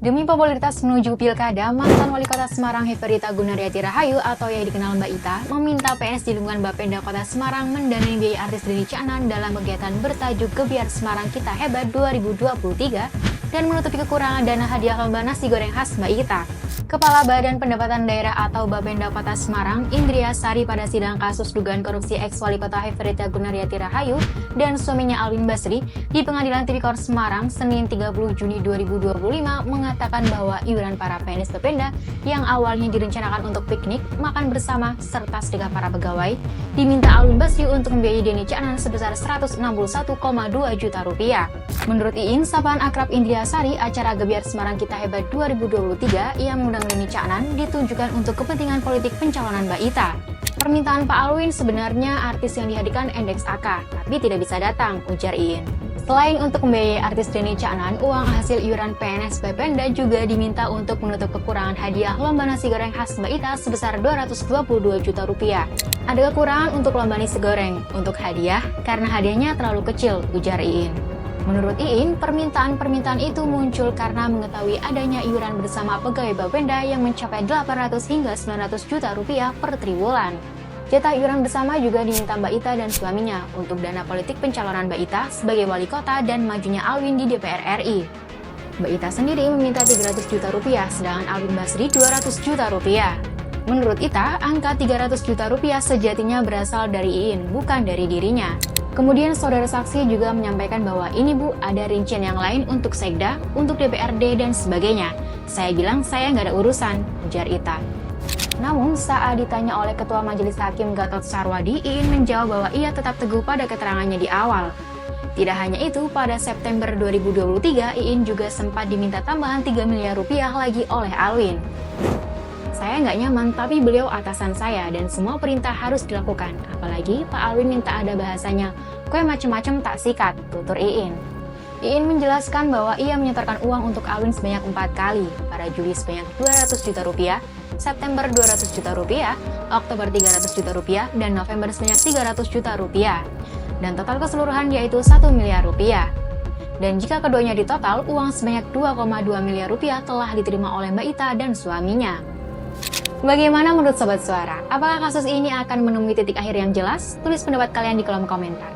Demi popularitas menuju pilkada, mantan wali kota Semarang Heferyta Gunaryanti Rahayu atau yang dikenal Mbak Ita meminta PNS di lingkungan Bapenda Kota Semarang mendanai biaya artis Denny Caknan dalam kegiatan bertajuk Gebiar Semarang Kita Hebat 2023 dan menutupi kekurangan dana hadiah lomba nasi goreng khas Mbak Ita. Kepala Badan Pendapatan Daerah atau Bapenda Kota Semarang, Indria Sari pada sidang kasus dugaan korupsi ex-wali kota Heferyta Gunaryanti Rahayu dan suaminya Alwin Basri di Pengadilan Tipikor Semarang, Senin 30 Juni 2025 mengatakan bahwa iuran para PNS Bapenda yang awalnya direncanakan untuk piknik, makan bersama, serta sedekah para pegawai, diminta Alwin Basri untuk membiayai Denny Caknan sebesar 161,2 juta rupiah. Menurut Iin, sapaan akrab Indria Sari, acara Gebiar Semarang Kita Hebat 2023 yang mengundang Denny Caknan ditunjukkan untuk kepentingan politik pencalonan Mbak Ita. Permintaan Pak Alwin sebenarnya artis yang dihadirkan Endeks AK, tapi tidak bisa datang, ujar Iin. Selain untuk membiayai artis Denny Caknan, uang hasil iuran PNS Bapenda juga diminta untuk menutup kekurangan hadiah lomba nasi goreng khas Mbak Ita sebesar 222 juta rupiah. Ada kekurangan untuk lomba nasi goreng, untuk hadiah, karena hadiahnya terlalu kecil, ujar Iin. Menurut Iin, permintaan itu muncul karena mengetahui adanya iuran bersama pegawai Bapenda yang mencapai 800 hingga 900 juta rupiah per triwulan. Jatah iuran bersama juga diminta Mbak Ita dan suaminya untuk dana politik pencalonan Mbak Ita sebagai wali kota dan majunya Alwin di DPR RI. Mbak Ita sendiri meminta 300 juta rupiah, sedangkan Alwin Basri 200 juta rupiah. Menurut Ita, angka 300 juta rupiah sejatinya berasal dari Iin, bukan dari dirinya. Kemudian saudara saksi juga menyampaikan bahwa ini Bu, ada rincian yang lain untuk Sekda, untuk DPRD dan sebagainya. Saya bilang saya nggak ada urusan, ujar Ita. Namun saat ditanya oleh Ketua Majelis Hakim Gatot Sarwadi, Iin menjawab bahwa ia tetap teguh pada keterangannya di awal. Tidak hanya itu, pada September 2023, Iin juga sempat diminta tambahan 3 miliar rupiah lagi oleh Alwin. Saya nggak nyaman, tapi beliau atasan saya dan semua perintah harus dilakukan. Apalagi Pak Alwin minta ada bahasanya, kue macem-macem tak sikat, tutur Iin. Iin menjelaskan bahwa ia menyetorkan uang untuk Alwin sebanyak 4 kali, pada Juli sebanyak 200 juta rupiah, September 200 juta rupiah, Oktober 300 juta rupiah, dan November sebanyak 300 juta rupiah. Dan total keseluruhan yaitu 1 miliar rupiah. Dan jika keduanya ditotal, uang sebanyak 2,2 miliar rupiah telah diterima oleh Mbak Ita dan suaminya. Bagaimana menurut Sobat Suara? Apakah kasus ini akan menemui titik akhir yang jelas? Tulis pendapat kalian di kolom komentar.